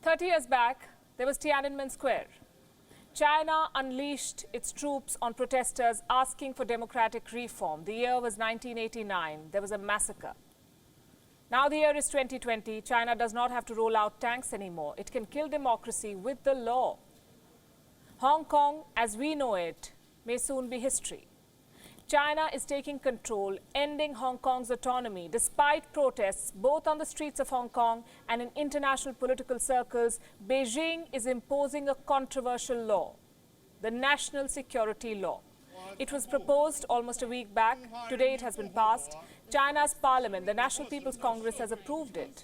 30 years back, there was Tiananmen Square. China unleashed its troops on protesters asking for democratic reform. The year was 1989. There was a massacre. Now the year is 2020. China does not have to roll out tanks anymore. It can kill democracy with the law. Hong Kong, as we know it, may soon be history. China is taking control, ending Hong Kong's autonomy. Despite protests both on the streets of Hong Kong and in international political circles, Beijing is imposing a controversial law, the National Security Law. It was proposed almost a week back. Today it has been passed. China's parliament, the National People's Congress, has approved it.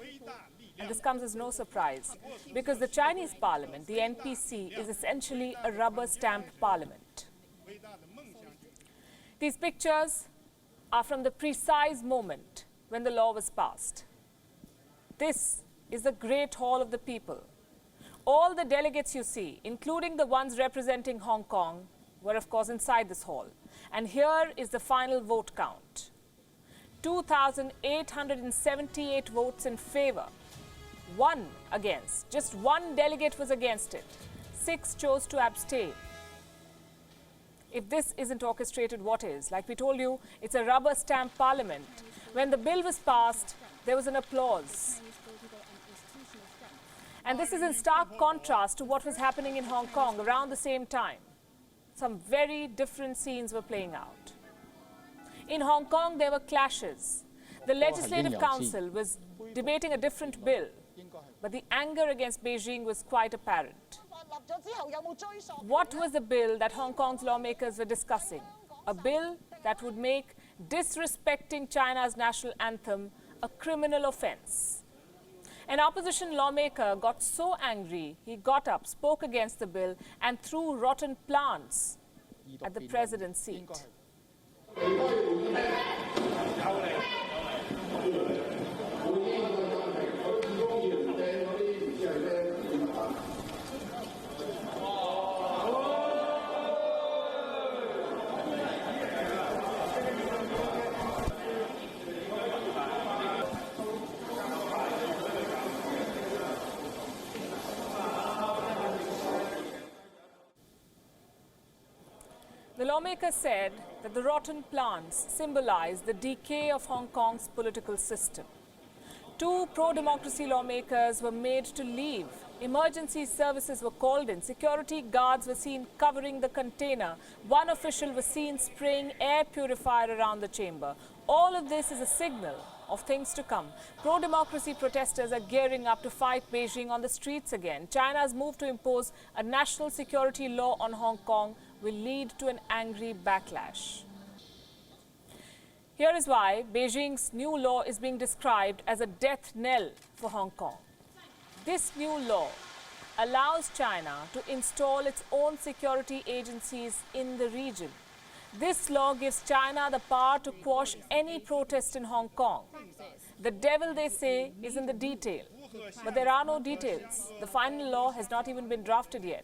And this comes as no surprise, because the Chinese parliament, the NPC, is essentially a rubber stamp parliament. These pictures are from the precise moment when the law was passed. This is the Great Hall of the People. All the delegates you see, including the ones representing Hong Kong, were of course inside this hall. And here is the final vote count. 2,878 votes in favour, 1 against. Just 1 delegate was against it. 6 chose to abstain. If this isn't orchestrated, what is? Like we told you, it's a rubber stamp parliament. When the bill was passed, there was an applause. And this is in stark contrast to what was happening in Hong Kong around the same time. Some very different scenes were playing out. In Hong Kong, there were clashes. The Legislative Council was debating a different bill, but the anger against Beijing was quite apparent. What was the bill that Hong Kong's lawmakers were discussing? A bill that would make disrespecting China's national anthem a criminal offense. An opposition lawmaker got so angry, he got up, spoke against the bill and threw rotten plants at the president's seat. The lawmaker said that the rotten plants symbolize the decay of Hong Kong's political system. 2 pro-democracy lawmakers were made to leave. Emergency services were called in. Security guards were seen covering the container. 1 official was seen spraying air purifier around the chamber. All of this is a signal of things to come. Pro-democracy protesters are gearing up to fight Beijing on the streets again. China's move to impose a national security law on Hong Kong will lead to an angry backlash. Here is why Beijing's new law is being described as a death knell for Hong Kong. This new law allows China to install its own security agencies in the region. This law gives China the power to quash any protest in Hong Kong. The devil, they say, is in the detail. But there are no details. The final law has not even been drafted yet.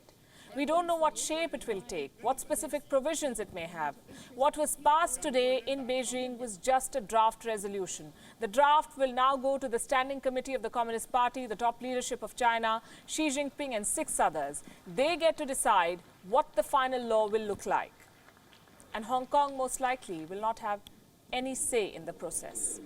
We don't know what shape it will take, what specific provisions it may have. What was passed today in Beijing was just a draft resolution. The draft will now go to the Standing Committee of the Communist Party, the top leadership of China, Xi Jinping and 6 others. They get to decide what the final law will look like. And Hong Kong most likely will not have any say in the process.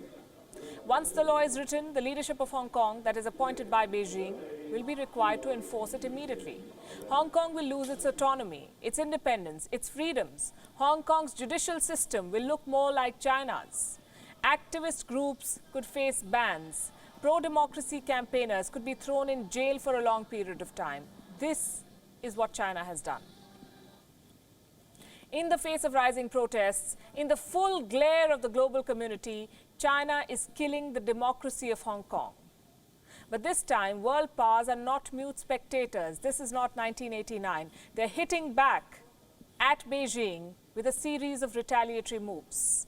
Once the law is written, the leadership of Hong Kong, that is appointed by Beijing, will be required to enforce it immediately. Hong Kong will lose its autonomy, its independence, its freedoms. Hong Kong's judicial system will look more like China's. Activist groups could face bans. Pro-democracy campaigners could be thrown in jail for a long period of time. This is what China has done. In the face of rising protests, in the full glare of the global community, China is killing the democracy of Hong Kong. But this time, world powers are not mute spectators. This is not 1989. They're hitting back at Beijing with a series of retaliatory moves.